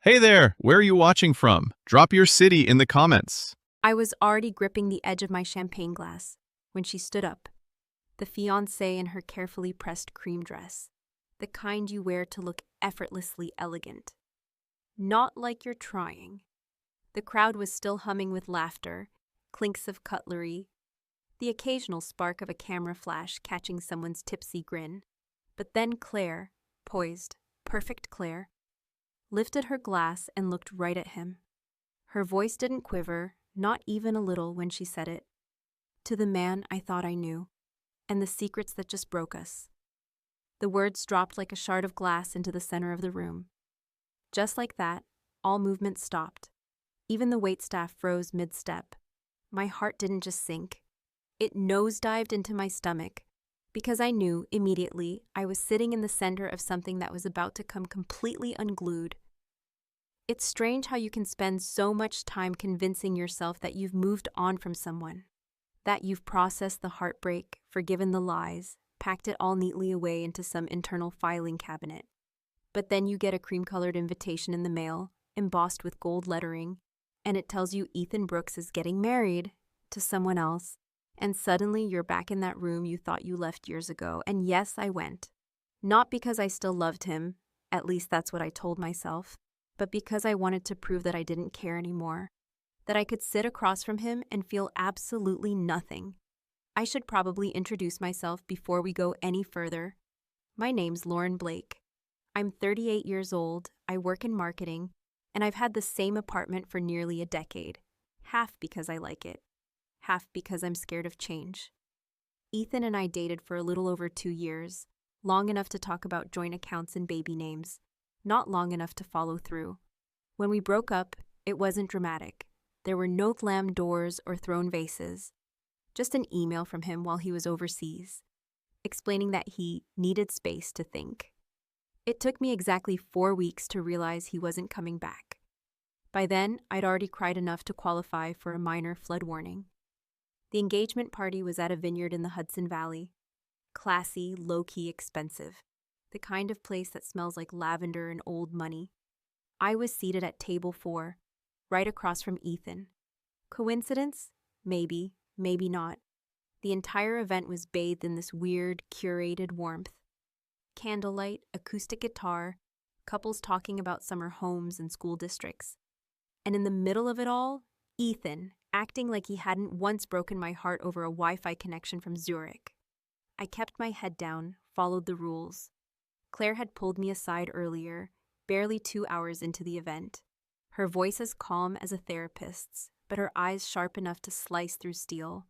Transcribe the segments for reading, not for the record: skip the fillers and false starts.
Hey there, where are you watching from? Drop your city in the comments. I was already gripping the edge of my champagne glass when she stood up, the fiancée in her carefully pressed cream dress, the kind you wear to look effortlessly elegant. Not like you're trying. The crowd was still humming with laughter, clinks of cutlery, the occasional spark of a camera flash catching someone's tipsy grin. But then Claire, poised, perfect Claire, lifted her glass and looked right at him. Her voice didn't quiver, not even a little, when she said it. To the man I thought I knew, and the secrets that just broke us. The words dropped like a shard of glass into the center of the room. Just like that, all movement stopped. Even the waitstaff froze mid-step. My heart didn't just sink. It nosedived into my stomach, because I knew immediately I was sitting in the center of something that was about to come completely unglued. It's strange how you can spend so much time convincing yourself that you've moved on from someone, that you've processed the heartbreak, forgiven the lies, packed it all neatly away into some internal filing cabinet. But then you get a cream-colored invitation in the mail, embossed with gold lettering, and it tells you Ethan Brooks is getting married to someone else, and suddenly you're back in that room you thought you left years ago. And yes, I went. Not because I still loved him, at least that's what I told myself, but because I wanted to prove that I didn't care anymore, that I could sit across from him and feel absolutely nothing. I should probably introduce myself before we go any further. My name's Lauren Blake. I'm 38 years old, I work in marketing, and I've had the same apartment for nearly a decade, half because I like it, half because I'm scared of change. Ethan and I dated for a little over 2 years, long enough to talk about joint accounts and baby names, not long enough to follow through. When we broke up, it wasn't dramatic. There were no glam doors or thrown vases. Just an email from him while he was overseas, explaining that he needed space to think. It took me exactly 4 weeks to realize he wasn't coming back. By then, I'd already cried enough to qualify for a minor flood warning. The engagement party was at a vineyard in the Hudson Valley. Classy, low-key expensive. The kind of place that smells like lavender and old money. I was seated at table 4, right across from Ethan. Coincidence? Maybe, maybe not. The entire event was bathed in this weird, curated warmth. Candlelight, acoustic guitar, couples talking about summer homes and school districts. And in the middle of it all, Ethan, acting like he hadn't once broken my heart over a Wi-Fi connection from Zurich. I kept my head down, followed the rules. Claire had pulled me aside earlier, barely 2 hours into the event. Her voice as calm as a therapist's, but her eyes sharp enough to slice through steel.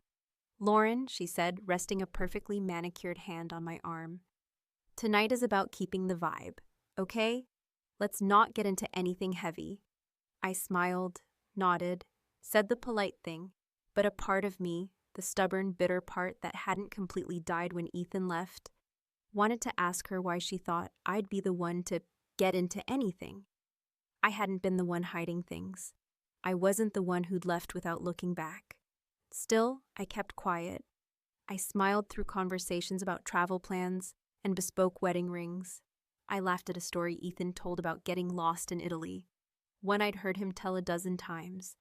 "Lauren," she said, resting a perfectly manicured hand on my arm. "Tonight is about keeping the vibe, okay? Let's not get into anything heavy." I smiled, nodded, said the polite thing, but a part of me, the stubborn, bitter part that hadn't completely died when Ethan left, wanted to ask her why she thought I'd be the one to get into anything. I hadn't been the one hiding things. I wasn't the one who'd left without looking back. Still, I kept quiet. I smiled through conversations about travel plans and bespoke wedding rings. I laughed at a story Ethan told about getting lost in Italy, one I'd heard him tell a dozen times.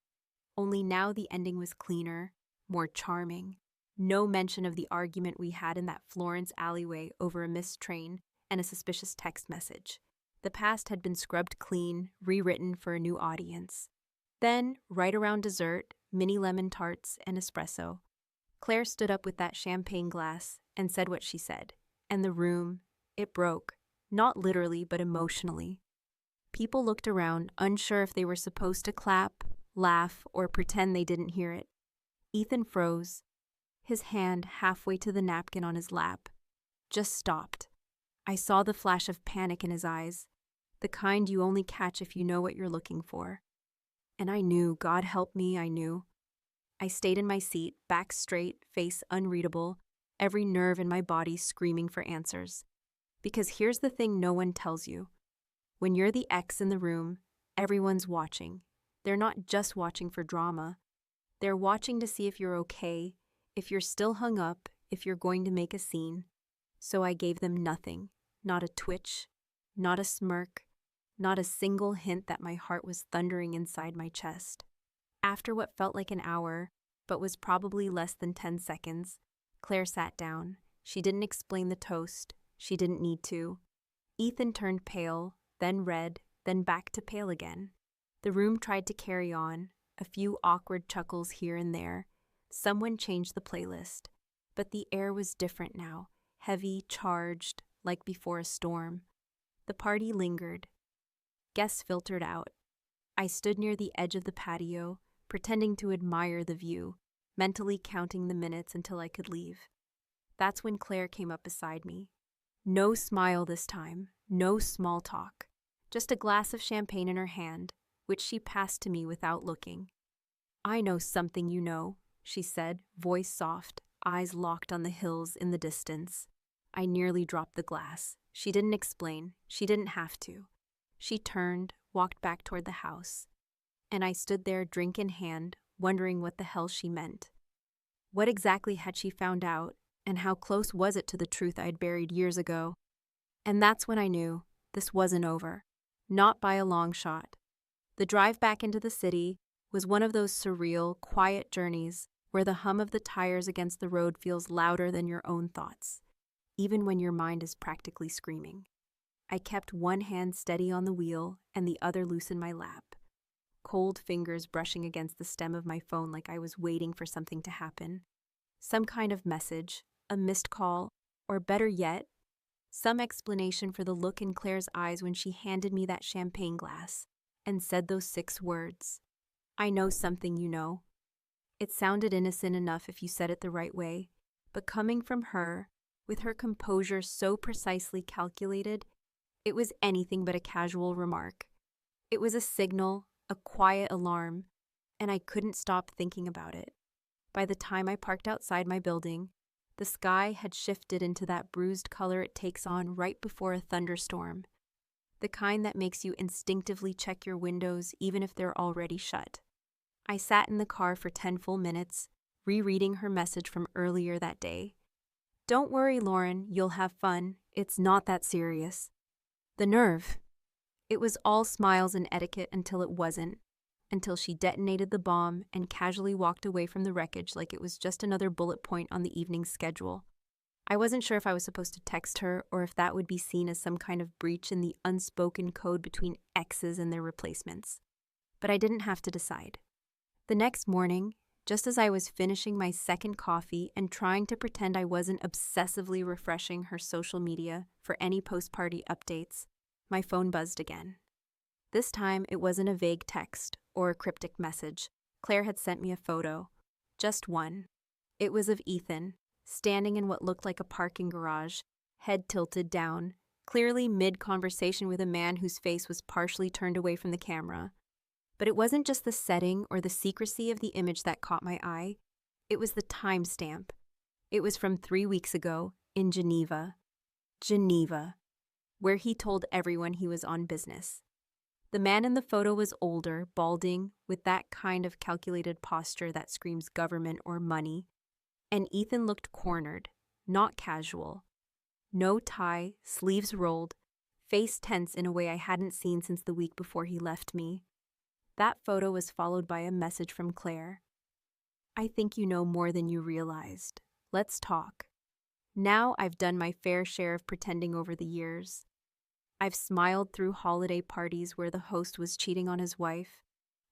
Only now the ending was cleaner, more charming. No mention of the argument we had in that Florence alleyway over a missed train and a suspicious text message. The past had been scrubbed clean, rewritten for a new audience. Then, right around dessert, mini lemon tarts and espresso, Claire stood up with that champagne glass and said what she said. And the room, it broke, not literally but emotionally. People looked around, unsure if they were supposed to clap, laugh, or pretend they didn't hear it. Ethan froze, his hand halfway to the napkin on his lap, just stopped. I saw the flash of panic in his eyes, the kind you only catch if you know what you're looking for. And I knew, God help me, I knew. I stayed in my seat, back straight, face unreadable, every nerve in my body screaming for answers. Because here's the thing no one tells you. When you're the ex in the room, everyone's watching. They're not just watching for drama. They're watching to see if you're okay, if you're still hung up, if you're going to make a scene. So I gave them nothing, not a twitch, not a smirk, not a single hint that my heart was thundering inside my chest. After what felt like an hour, but was probably less than 10 seconds, Claire sat down. She didn't explain the toast. She didn't need to. Ethan turned pale, then red, then back to pale again. The room tried to carry on, a few awkward chuckles here and there. Someone changed the playlist. But the air was different now, heavy, charged, like before a storm. The party lingered. Guests filtered out. I stood near the edge of the patio, pretending to admire the view, mentally counting the minutes until I could leave. That's when Claire came up beside me. No smile this time, no small talk. Just a glass of champagne in her hand, which she passed to me without looking. "I know something you know," she said, voice soft, eyes locked on the hills in the distance. I nearly dropped the glass. She didn't explain. She didn't have to. She turned, walked back toward the house. And I stood there, drink in hand, wondering what the hell she meant. What exactly had she found out, and how close was it to the truth I had buried years ago? And that's when I knew this wasn't over. Not by a long shot. The drive back into the city was one of those surreal, quiet journeys where the hum of the tires against the road feels louder than your own thoughts, even when your mind is practically screaming. I kept one hand steady on the wheel and the other loose in my lap, cold fingers brushing against the stem of my phone like I was waiting for something to happen. Some kind of message, a missed call, or better yet, some explanation for the look in Claire's eyes when she handed me that champagne glass and said those 6 words. "I know something you know." It sounded innocent enough if you said it the right way, but coming from her, with her composure so precisely calculated, it was anything but a casual remark. It was a signal, a quiet alarm, and I couldn't stop thinking about it. By the time I parked outside my building, the sky had shifted into that bruised color it takes on right before a thunderstorm, the kind that makes you instinctively check your windows even if they're already shut. I sat in the car for 10 full minutes, rereading her message from earlier that day. "Don't worry, Lauren, you'll have fun. It's not that serious." The nerve. It was all smiles and etiquette until it wasn't, until she detonated the bomb and casually walked away from the wreckage like it was just another bullet point on the evening's schedule. I wasn't sure if I was supposed to text her or if that would be seen as some kind of breach in the unspoken code between exes and their replacements. But I didn't have to decide. The next morning, just as I was finishing my second coffee and trying to pretend I wasn't obsessively refreshing her social media for any post-party updates, my phone buzzed again. This time, it wasn't a vague text or a cryptic message. Claire had sent me a photo. Just one. It was of Ethan, standing in what looked like a parking garage, head tilted down, clearly mid-conversation with a man whose face was partially turned away from the camera. But it wasn't just the setting or the secrecy of the image that caught my eye. It was the timestamp. It was from 3 weeks ago in Geneva. Geneva, where he told everyone he was on business. The man in the photo was older, balding, with that kind of calculated posture that screams government or money. And Ethan looked cornered, not casual. No tie, sleeves rolled, face tense in a way I hadn't seen since the week before he left me. That photo was followed by a message from Claire. "I think you know more than you realized. Let's talk." Now I've done my fair share of pretending over the years. I've smiled through holiday parties where the host was cheating on his wife.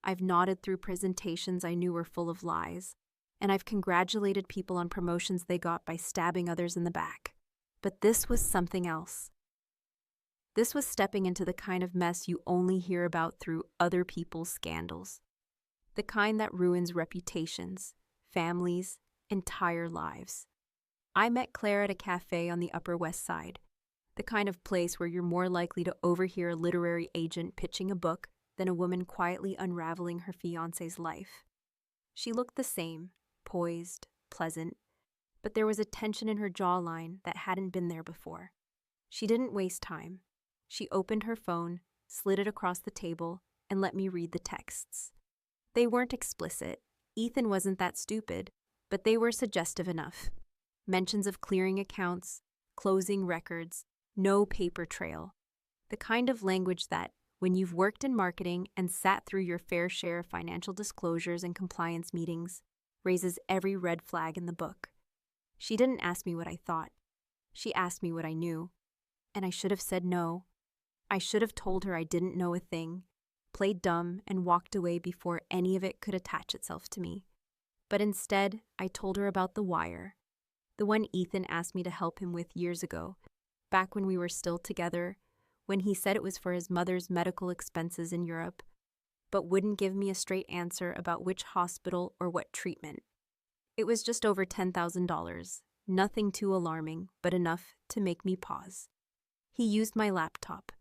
I've nodded through presentations I knew were full of lies. And I've congratulated people on promotions they got by stabbing others in the back. But this was something else. This was stepping into the kind of mess you only hear about through other people's scandals. The kind that ruins reputations, families, entire lives. I met Claire at a cafe on the Upper West Side, the kind of place where you're more likely to overhear a literary agent pitching a book than a woman quietly unraveling her fiancé's life. She looked the same, poised, pleasant, but there was a tension in her jawline that hadn't been there before. She didn't waste time. She opened her phone, slid it across the table, and let me read the texts. They weren't explicit. Ethan wasn't that stupid, but they were suggestive enough. Mentions of clearing accounts, closing records, no paper trail. The kind of language that, when you've worked in marketing and sat through your fair share of financial disclosures and compliance meetings, raises every red flag in the book. She didn't ask me what I thought. She asked me what I knew. And I should have said no. I should have told her I didn't know a thing, played dumb, and walked away before any of it could attach itself to me. But instead, I told her about the wire, the one Ethan asked me to help him with years ago, back when we were still together, when he said it was for his mother's medical expenses in Europe, but wouldn't give me a straight answer about which hospital or what treatment. It was just over $10,000, nothing too alarming, but enough to make me pause. He used my laptop.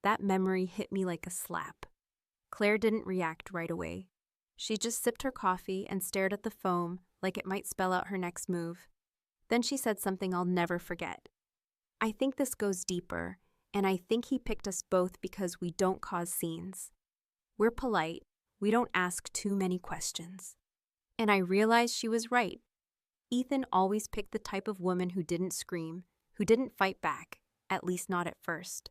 That memory hit me like a slap. Claire didn't react right away. She just sipped her coffee and stared at the foam like it might spell out her next move. Then she said something I'll never forget. "I think this goes deeper, and I think he picked us both because we don't cause scenes. We're polite, we don't ask too many questions." And I realized she was right. Ethan always picked the type of woman who didn't scream, who didn't fight back, at least not at first.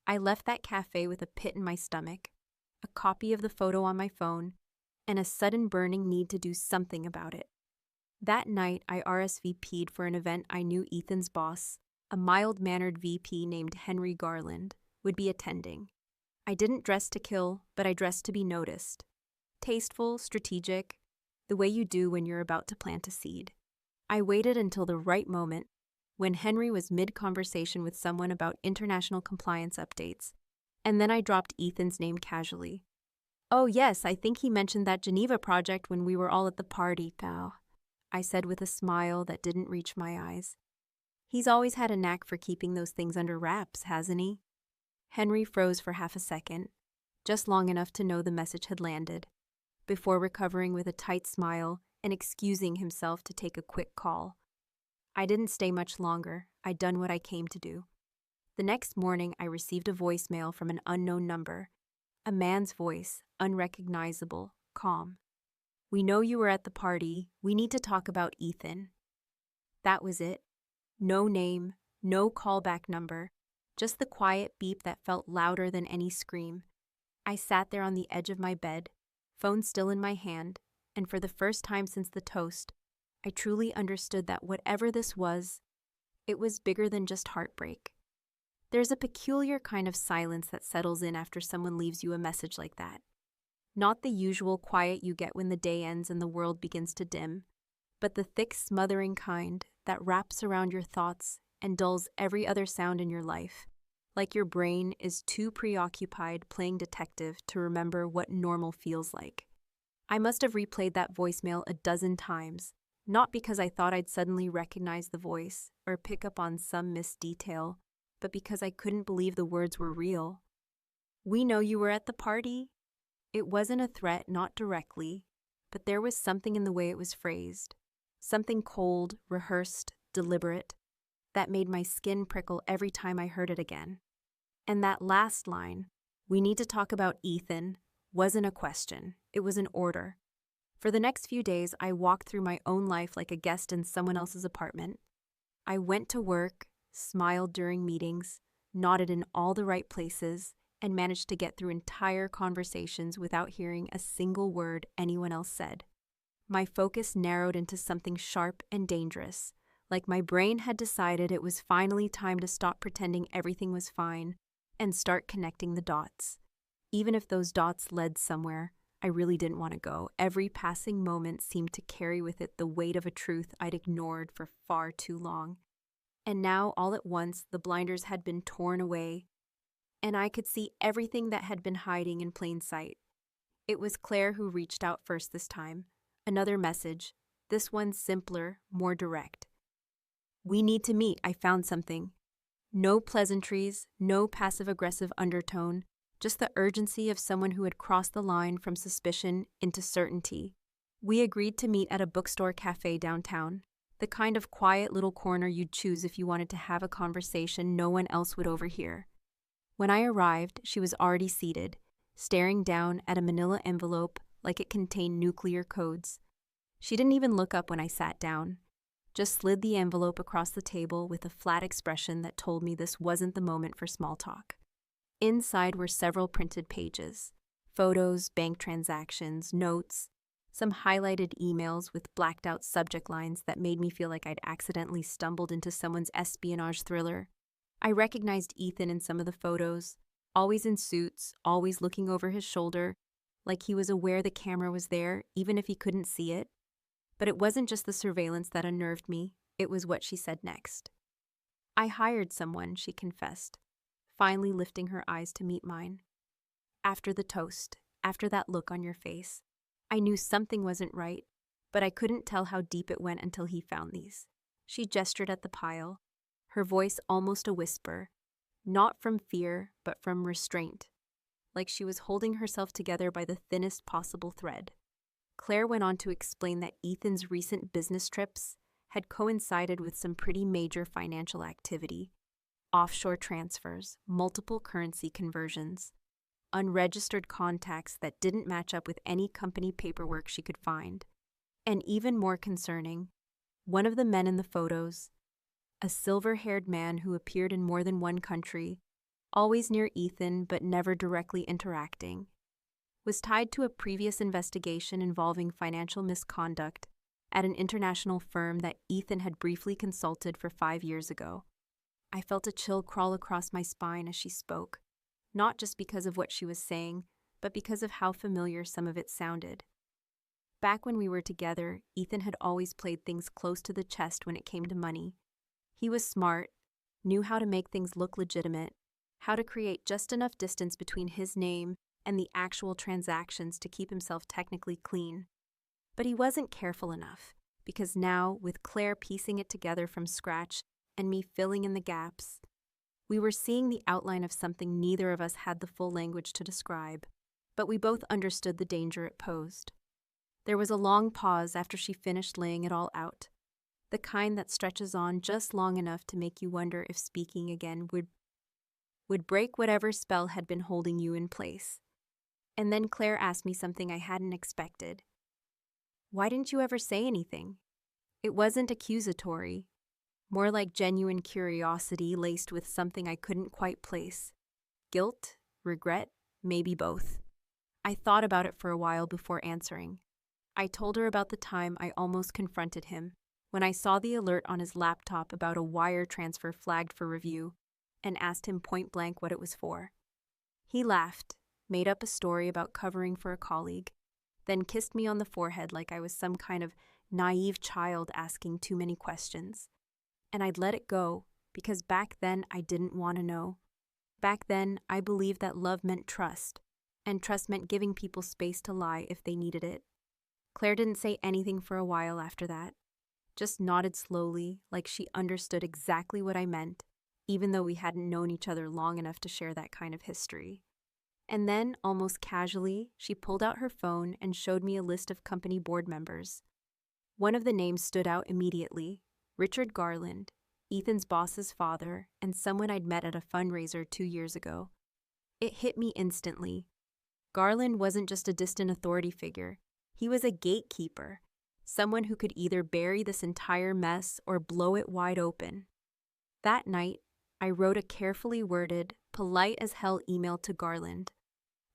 I left that cafe with a pit in my stomach, a copy of the photo on my phone, and a sudden burning need to do something about it. That night, I RSVP'd for an event I knew Ethan's boss, a mild-mannered VP named Henry Garland, would be attending. I didn't dress to kill, but I dressed to be noticed. Tasteful, strategic, the way you do when you're about to plant a seed. I waited until the right moment, when Henry was mid-conversation with someone about international compliance updates, and then I dropped Ethan's name casually. "Oh yes, I think he mentioned that Geneva project when we were all at the party, pal," I said with a smile that didn't reach my eyes. He's always had a knack for keeping those things under wraps, hasn't he? Henry froze for half a second, just long enough to know the message had landed, before recovering with a tight smile and excusing himself to take a quick call. I didn't stay much longer. I'd done what I came to do. The next morning, I received a voicemail from an unknown number. A man's voice, unrecognizable, calm. "We know you were at the party. We need to talk about Ethan." That was it. No name, no callback number, just the quiet beep that felt louder than any scream. I sat there on the edge of my bed, phone still in my hand, and for the first time since the toast, I truly understood that whatever this was, it was bigger than just heartbreak. There's a peculiar kind of silence that settles in after someone leaves you a message like that. Not the usual quiet you get when the day ends and the world begins to dim, but the thick, smothering kind that wraps around your thoughts and dulls every other sound in your life, like your brain is too preoccupied playing detective to remember what normal feels like. I must have replayed that voicemail a dozen times, not because I thought I'd suddenly recognize the voice or pick up on some missed detail, but because I couldn't believe the words were real. "We know you were at the party." It wasn't a threat, not directly, but there was something in the way it was phrased, something cold, rehearsed, deliberate, that made my skin prickle every time I heard it again. And that last line, "We need to talk about Ethan," wasn't a question, it was an order. For the next few days, I walked through my own life like a guest in someone else's apartment. I went to work, smiled during meetings, nodded in all the right places, and managed to get through entire conversations without hearing a single word anyone else said. My focus narrowed into something sharp and dangerous, like my brain had decided it was finally time to stop pretending everything was fine and start connecting the dots. Even if those dots led somewhere I really didn't want to go, every passing moment seemed to carry with it the weight of a truth I'd ignored for far too long. And now, all at once, the blinders had been torn away, and I could see everything that had been hiding in plain sight. It was Claire who reached out first this time. Another message, this one simpler, more direct. "We need to meet, I found something." No pleasantries, no passive-aggressive undertone, just the urgency of someone who had crossed the line from suspicion into certainty. We agreed to meet at a bookstore cafe downtown, the kind of quiet little corner you'd choose if you wanted to have a conversation no one else would overhear. When I arrived, she was already seated, staring down at a manila envelope like it contained nuclear codes. She didn't even look up when I sat down, just slid the envelope across the table with a flat expression that told me this wasn't the moment for small talk. Inside were several printed pages, photos, bank transactions, notes, some highlighted emails with blacked out subject lines that made me feel like I'd accidentally stumbled into someone's espionage thriller. I recognized Ethan in some of the photos, always in suits, always looking over his shoulder, like he was aware the camera was there, even if he couldn't see it. But it wasn't just the surveillance that unnerved me, it was what she said next. "I hired someone," she confessed, finally lifting her eyes to meet mine. "After the toast, after that look on your face, I knew something wasn't right, but I couldn't tell how deep it went until he found these." She gestured at the pile, her voice almost a whisper, not from fear, but from restraint, like she was holding herself together by the thinnest possible thread. Claire went on to explain that Ethan's recent business trips had coincided with some pretty major financial activity: offshore transfers, multiple currency conversions, unregistered contacts that didn't match up with any company paperwork she could find. And even more concerning, one of the men in the photos, a silver-haired man who appeared in more than one country, always near Ethan but never directly interacting, was tied to a previous investigation involving financial misconduct at an international firm that Ethan had briefly consulted for 5 years ago. I felt a chill crawl across my spine as she spoke, not just because of what she was saying, but because of how familiar some of it sounded. Back when we were together, Ethan had always played things close to the chest when it came to money. He was smart, knew how to make things look legitimate, how to create just enough distance between his name and the actual transactions to keep himself technically clean. But he wasn't careful enough, because now, with Claire piecing it together from scratch and me filling in the gaps, we were seeing the outline of something neither of us had the full language to describe, but we both understood the danger it posed. There was a long pause after she finished laying it all out, the kind that stretches on just long enough to make you wonder if speaking again would break whatever spell had been holding you in place. And then Claire asked me something I hadn't expected. "Why didn't you ever say anything?" It wasn't accusatory, more like genuine curiosity laced with something I couldn't quite place. Guilt, regret, maybe both. I thought about it for a while before answering. I told her about the time I almost confronted him, when I saw the alert on his laptop about a wire transfer flagged for review, and asked him point blank what it was for. He laughed, made up a story about covering for a colleague, then kissed me on the forehead like I was some kind of naive child asking too many questions. And I'd let it go, because back then I didn't want to know. Back then, I believed that love meant trust, and trust meant giving people space to lie if they needed it. Claire didn't say anything for a while after that, just nodded slowly, like she understood exactly what I meant, even though we hadn't known each other long enough to share that kind of history. And then, almost casually, she pulled out her phone and showed me a list of company board members. One of the names stood out immediately: Richard Garland, Ethan's boss's father, and someone I'd met at a fundraiser 2 years ago. It hit me instantly. Garland wasn't just a distant authority figure. He was a gatekeeper, someone who could either bury this entire mess or blow it wide open. That night, I wrote a carefully worded, polite as hell email to Garland,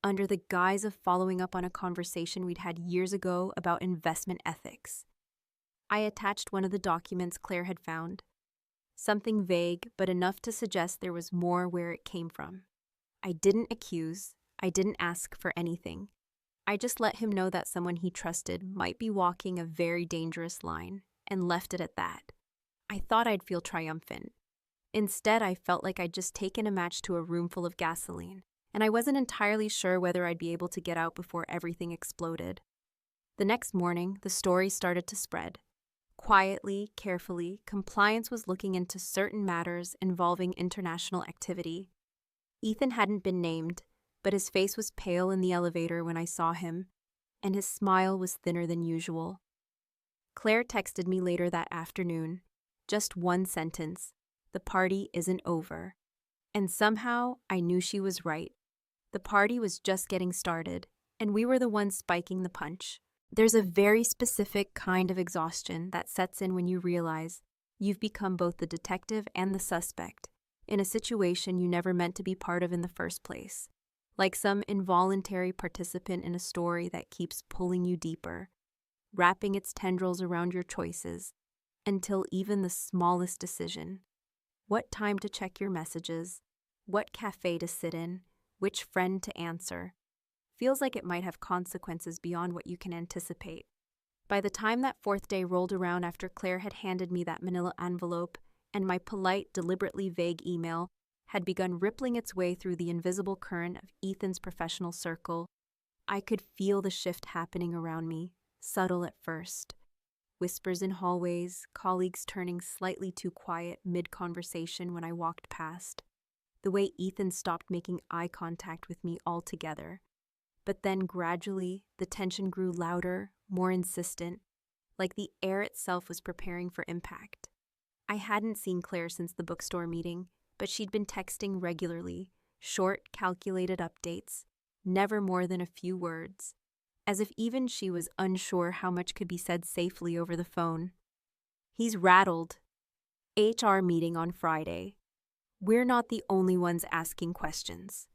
under the guise of following up on a conversation we'd had years ago about investment ethics. I attached one of the documents Claire had found, something vague but enough to suggest there was more where it came from. I didn't accuse, I didn't ask for anything. I just let him know that someone he trusted might be walking a very dangerous line, and left it at that. I thought I'd feel triumphant. Instead, I felt like I'd just taken a match to a room full of gasoline, and I wasn't entirely sure whether I'd be able to get out before everything exploded. The next morning, the story started to spread. Quietly, carefully, compliance was looking into certain matters involving international activity. Ethan hadn't been named, but his face was pale in the elevator when I saw him, and his smile was thinner than usual. Claire texted me later that afternoon, just one sentence: "The party isn't over." And somehow, I knew she was right. The party was just getting started, and we were the ones spiking the punch. There's a very specific kind of exhaustion that sets in when you realize you've become both the detective and the suspect, in a situation you never meant to be part of in the first place, like some involuntary participant in a story that keeps pulling you deeper, wrapping its tendrils around your choices until even the smallest decision, what time to check your messages, what cafe to sit in, which friend to answer, feels like it might have consequences beyond what you can anticipate. By the time that fourth day rolled around after Claire had handed me that manila envelope and my polite, deliberately vague email had begun rippling its way through the invisible current of Ethan's professional circle, I could feel the shift happening around me, subtle at first. Whispers in hallways, colleagues turning slightly too quiet mid-conversation when I walked past, the way Ethan stopped making eye contact with me altogether. But then gradually, the tension grew louder, more insistent, like the air itself was preparing for impact. I hadn't seen Claire since the bookstore meeting, but she'd been texting regularly, short, calculated updates, never more than a few words, as if even she was unsure how much could be said safely over the phone. He's rattled. HR meeting on Friday. We're not the only ones asking questions.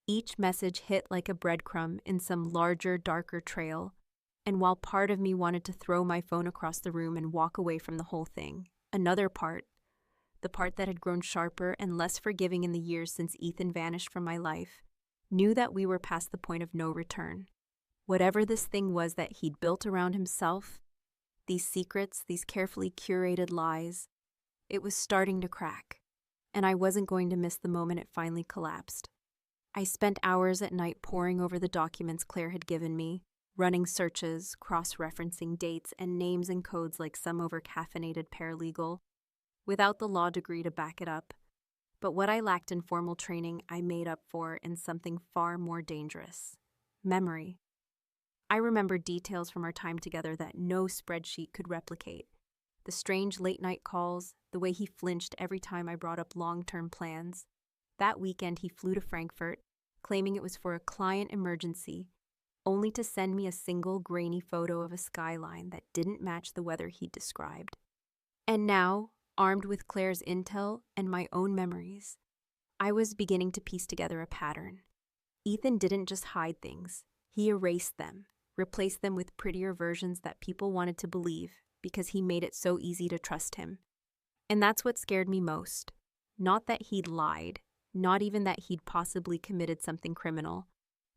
Each message hit like a breadcrumb in some larger, darker trail, and while part of me wanted to throw my phone across the room and walk away from the whole thing, another part, the part that had grown sharper and less forgiving in the years since Ethan vanished from my life, knew that we were past the point of no return. Whatever this thing was that he'd built around himself, these secrets, these carefully curated lies, it was starting to crack, and I wasn't going to miss the moment it finally collapsed. I spent hours at night poring over the documents Claire had given me, running searches, cross-referencing dates and names and codes like some over-caffeinated paralegal, without the law degree to back it up. But what I lacked in formal training, I made up for in something far more dangerous: memory. I remembered details from our time together that no spreadsheet could replicate. The strange late-night calls, the way he flinched every time I brought up long-term plans. That weekend he flew to Frankfurt, claiming it was for a client emergency, only to send me a single grainy photo of a skyline that didn't match the weather he'd described. And now, armed with Claire's intel and my own memories, I was beginning to piece together a pattern. Ethan didn't just hide things, he erased them, replaced them with prettier versions that people wanted to believe because he made it so easy to trust him. And that's what scared me most. Not that he'd lied, not even that he'd possibly committed something criminal,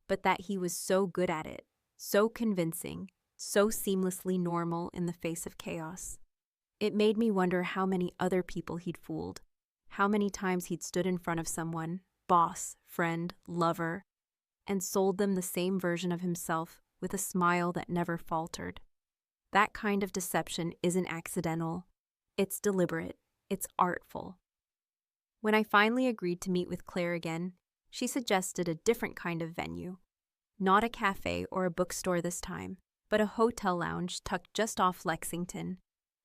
but that he was so good at it, so convincing, so seamlessly normal in the face of chaos. It made me wonder how many other people he'd fooled, how many times he'd stood in front of someone, boss, friend, lover, and sold them the same version of himself with a smile that never faltered. That kind of deception isn't accidental. It's deliberate. It's artful. When I finally agreed to meet with Claire again, she suggested a different kind of venue. Not a cafe or a bookstore this time, but a hotel lounge tucked just off Lexington,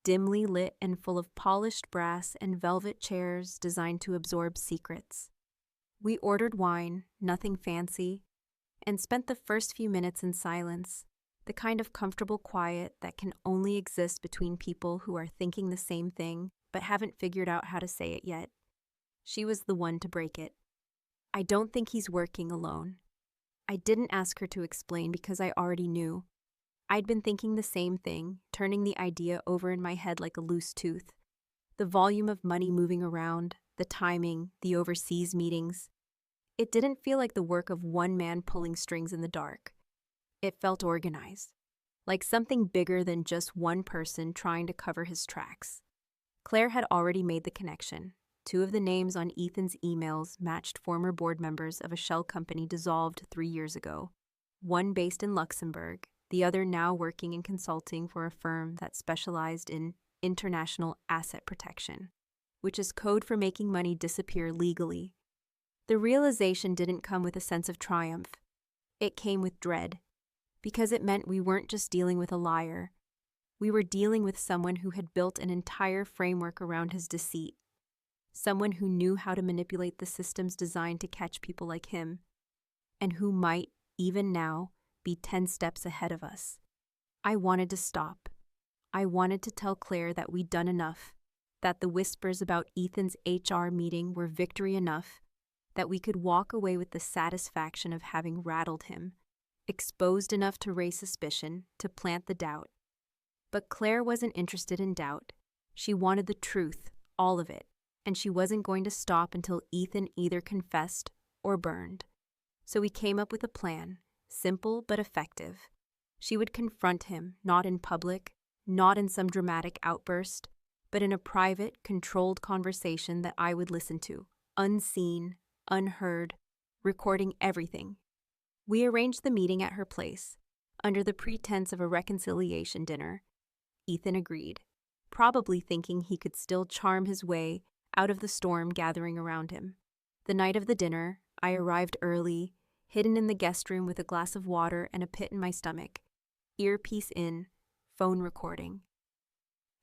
dimly lit and full of polished brass and velvet chairs designed to absorb secrets. We ordered wine, nothing fancy, and spent the first few minutes in silence, the kind of comfortable quiet that can only exist between people who are thinking the same thing but haven't figured out how to say it yet. She was the one to break it. I don't think he's working alone. I didn't ask her to explain because I already knew. I'd been thinking the same thing, turning the idea over in my head like a loose tooth. The volume of money moving around, the timing, the overseas meetings. It didn't feel like the work of one man pulling strings in the dark. It felt organized, like something bigger than just one person trying to cover his tracks. Claire had already made the connection. 2 of the names on Ethan's emails matched former board members of a shell company dissolved 3 years ago, one based in Luxembourg, the other now working in consulting for a firm that specialized in international asset protection, which is code for making money disappear legally. The realization didn't come with a sense of triumph. It came with dread, because it meant we weren't just dealing with a liar. We were dealing with someone who had built an entire framework around his deceit. Someone who knew how to manipulate the systems designed to catch people like him, and who might, even now, be 10 steps ahead of us. I wanted to stop. I wanted to tell Claire that we'd done enough, that the whispers about Ethan's HR meeting were victory enough, that we could walk away with the satisfaction of having rattled him, exposed enough to raise suspicion, to plant the doubt. But Claire wasn't interested in doubt. She wanted the truth, all of it, and she wasn't going to stop until Ethan either confessed or burned. So we came up with a plan, simple but effective. She would confront him, not in public, not in some dramatic outburst, but in a private, controlled conversation that I would listen to, unseen, unheard, recording everything. We arranged the meeting at her place, under the pretense of a reconciliation dinner. Ethan agreed, probably thinking he could still charm his way out of the storm gathering around him. The night of the dinner, I arrived early, hidden in the guest room with a glass of water and a pit in my stomach, earpiece in, phone recording.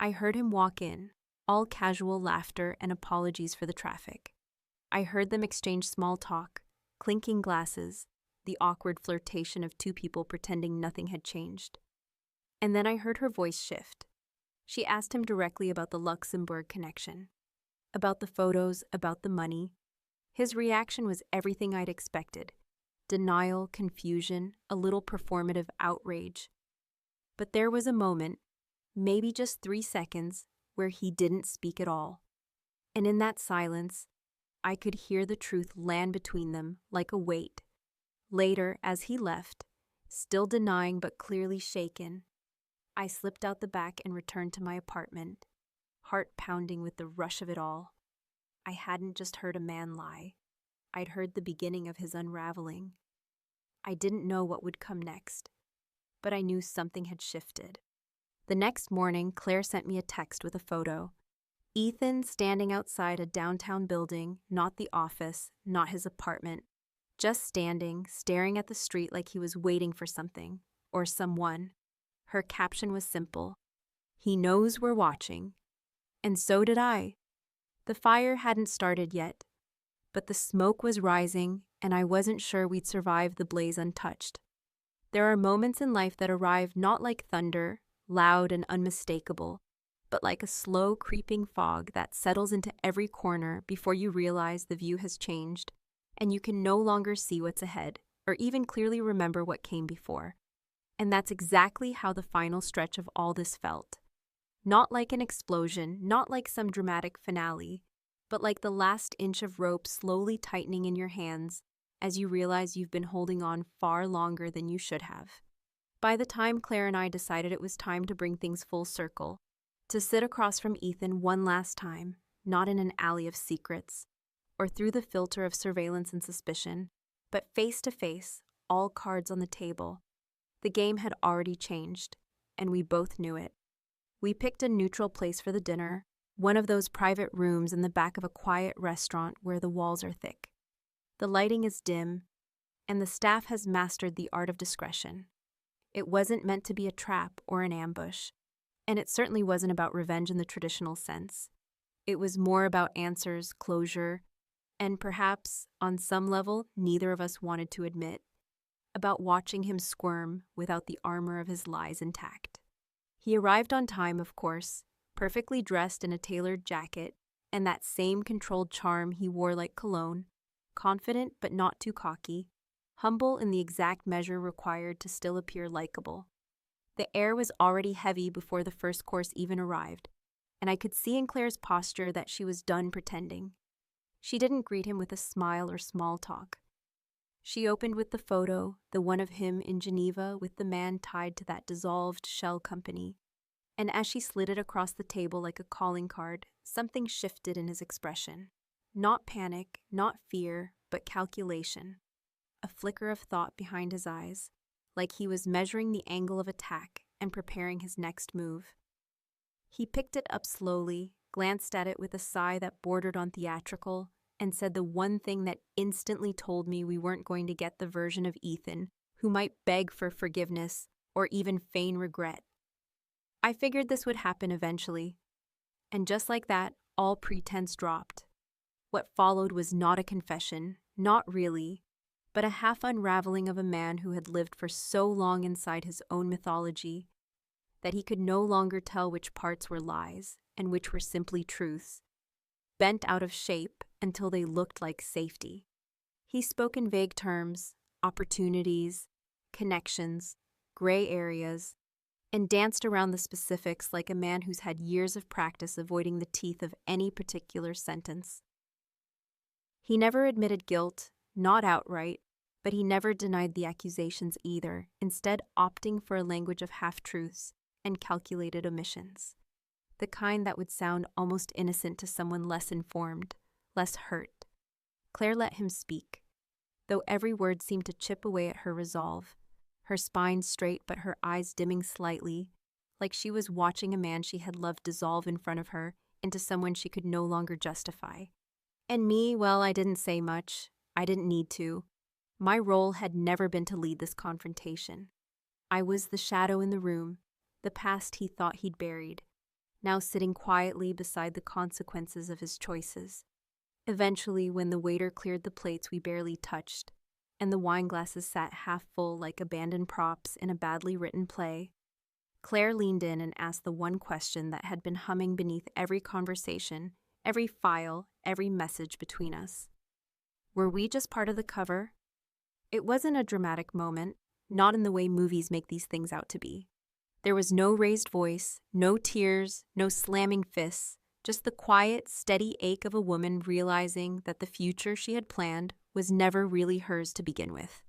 I heard him walk in, all casual laughter and apologies for the traffic. I heard them exchange small talk, clinking glasses, the awkward flirtation of two people pretending nothing had changed. And then I heard her voice shift. She asked him directly about the Luxembourg connection, about the photos, about the money. His reaction was everything I'd expected: denial, confusion, a little performative outrage. But there was a moment, maybe just 3 seconds, where he didn't speak at all. And in that silence, I could hear the truth land between them like a weight. Later, as he left, still denying but clearly shaken, I slipped out the back and returned to my apartment, heart pounding with the rush of it all. I hadn't just heard a man lie. I'd heard the beginning of his unraveling. I didn't know what would come next, but I knew something had shifted. The next morning, Claire sent me a text with a photo. Ethan standing outside a downtown building, not the office, not his apartment, just standing, staring at the street like he was waiting for something, or someone. Her caption was simple: "He knows we're watching." And so did I. The fire hadn't started yet, but the smoke was rising, and I wasn't sure we'd survive the blaze untouched. There are moments in life that arrive not like thunder, loud and unmistakable, but like a slow creeping fog that settles into every corner before you realize the view has changed, and you can no longer see what's ahead, or even clearly remember what came before. And that's exactly how the final stretch of all this felt. Not like an explosion, not like some dramatic finale, but like the last inch of rope slowly tightening in your hands as you realize you've been holding on far longer than you should have. By the time Claire and I decided it was time to bring things full circle, to sit across from Ethan one last time, not in an alley of secrets, or through the filter of surveillance and suspicion, but face to face, all cards on the table, the game had already changed, and we both knew it. We picked a neutral place for the dinner, one of those private rooms in the back of a quiet restaurant where the walls are thick. The lighting is dim, and the staff has mastered the art of discretion. It wasn't meant to be a trap or an ambush, and it certainly wasn't about revenge in the traditional sense. It was more about answers, closure, and perhaps, on some level, neither of us wanted to admit, about watching him squirm without the armor of his lies intact. He arrived on time, of course, perfectly dressed in a tailored jacket and that same controlled charm he wore like cologne, confident but not too cocky, humble in the exact measure required to still appear likable. The air was already heavy before the first course even arrived, and I could see in Claire's posture that she was done pretending. She didn't greet him with a smile or small talk. She opened with the photo, the one of him in Geneva with the man tied to that dissolved shell company, and as she slid it across the table like a calling card, something shifted in his expression. Not panic, not fear, but calculation. A flicker of thought behind his eyes, like he was measuring the angle of attack and preparing his next move. He picked it up slowly, glanced at it with a sigh that bordered on theatrical, and said the one thing that instantly told me we weren't going to get the version of Ethan who might beg for forgiveness or even feign regret. I figured this would happen eventually, and just like that, all pretense dropped. What followed was not a confession, not really, but a half-unraveling of a man who had lived for so long inside his own mythology that he could no longer tell which parts were lies and which were simply truths, bent out of shape until they looked like safety. He spoke in vague terms, opportunities, connections, gray areas, and danced around the specifics like a man who's had years of practice avoiding the teeth of any particular sentence. He never admitted guilt, not outright, but he never denied the accusations either, instead opting for a language of half-truths and calculated omissions, the kind that would sound almost innocent to someone less informed, less hurt. Claire let him speak, though every word seemed to chip away at her resolve, her spine straight but her eyes dimming slightly, like she was watching a man she had loved dissolve in front of her into someone she could no longer justify. And me, well, I didn't say much. I didn't need to. My role had never been to lead this confrontation. I was the shadow in the room, the past he thought he'd buried, now sitting quietly beside the consequences of his choices. Eventually, when the waiter cleared the plates we barely touched, and the wine glasses sat half full like abandoned props in a badly written play, Claire leaned in and asked the one question that had been humming beneath every conversation, every file, every message between us. Were we just part of the cover? It wasn't a dramatic moment, not in the way movies make these things out to be. There was no raised voice, no tears, no slamming fists, just the quiet, steady ache of a woman realizing that the future she had planned was never really hers to begin with.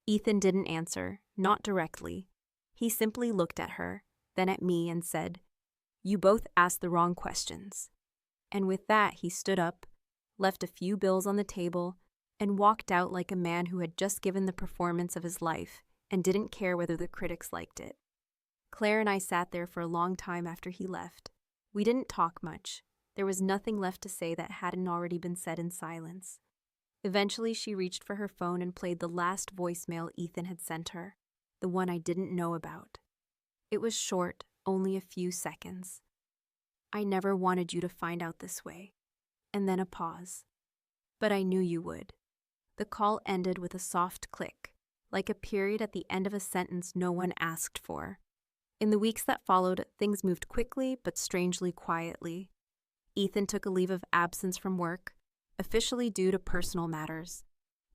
Ethan didn't answer, not directly. He simply looked at her, then at me and said, "You both asked the wrong questions." And with that, he stood up, left a few bills on the table, and walked out like a man who had just given the performance of his life and didn't care whether the critics liked it. Claire and I sat there for a long time after he left. We didn't talk much. There was nothing left to say that hadn't already been said in silence. Eventually, she reached for her phone and played the last voicemail Ethan had sent her, the one I didn't know about. It was short, only a few seconds. "I never wanted you to find out this way." And then a pause. "But I knew you would." The call ended with a soft click, like a period at the end of a sentence no one asked for. In the weeks that followed, things moved quickly but strangely quietly. Ethan took a leave of absence from work, officially due to personal matters.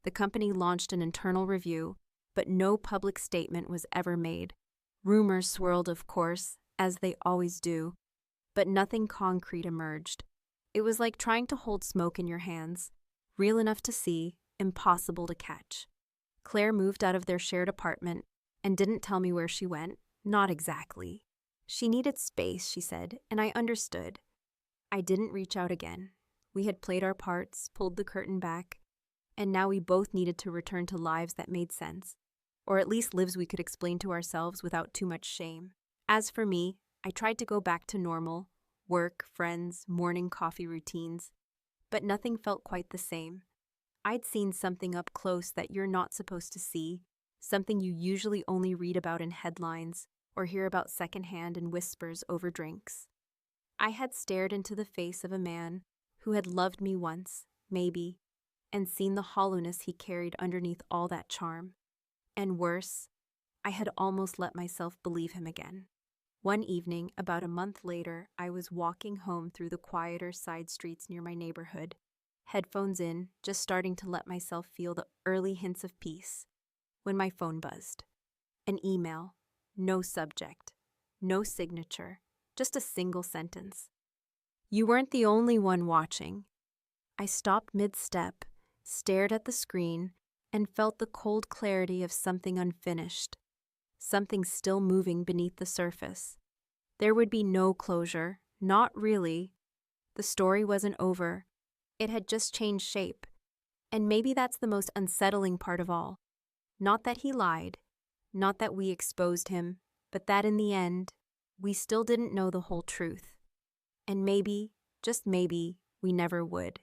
The company launched an internal review, but no public statement was ever made. Rumors swirled, of course, as they always do, but nothing concrete emerged. It was like trying to hold smoke in your hands, real enough to see, impossible to catch. Claire moved out of their shared apartment and didn't tell me where she went. Not exactly. She needed space, she said, and I understood. I didn't reach out again. We had played our parts, pulled the curtain back, and now we both needed to return to lives that made sense, or at least lives we could explain to ourselves without too much shame. As for me, I tried to go back to normal, work, friends, morning coffee routines, but nothing felt quite the same. I'd seen something up close that you're not supposed to see, something you usually only read about in headlines or hear about secondhand in whispers over drinks. I had stared into the face of a man who had loved me once, maybe, and seen the hollowness he carried underneath all that charm. And worse, I had almost let myself believe him again. One evening, about a month later, I was walking home through the quieter side streets near my neighborhood, headphones in, just starting to let myself feel the early hints of peace, when my phone buzzed. An email, no subject, no signature, just a single sentence. "You weren't the only one watching." I stopped mid-step, stared at the screen, and felt the cold clarity of something unfinished, something still moving beneath the surface. There would be no closure, not really. The story wasn't over. It had just changed shape. And maybe that's the most unsettling part of all. Not that he lied, not that we exposed him, but that in the end, we still didn't know the whole truth. And maybe, just maybe, we never would.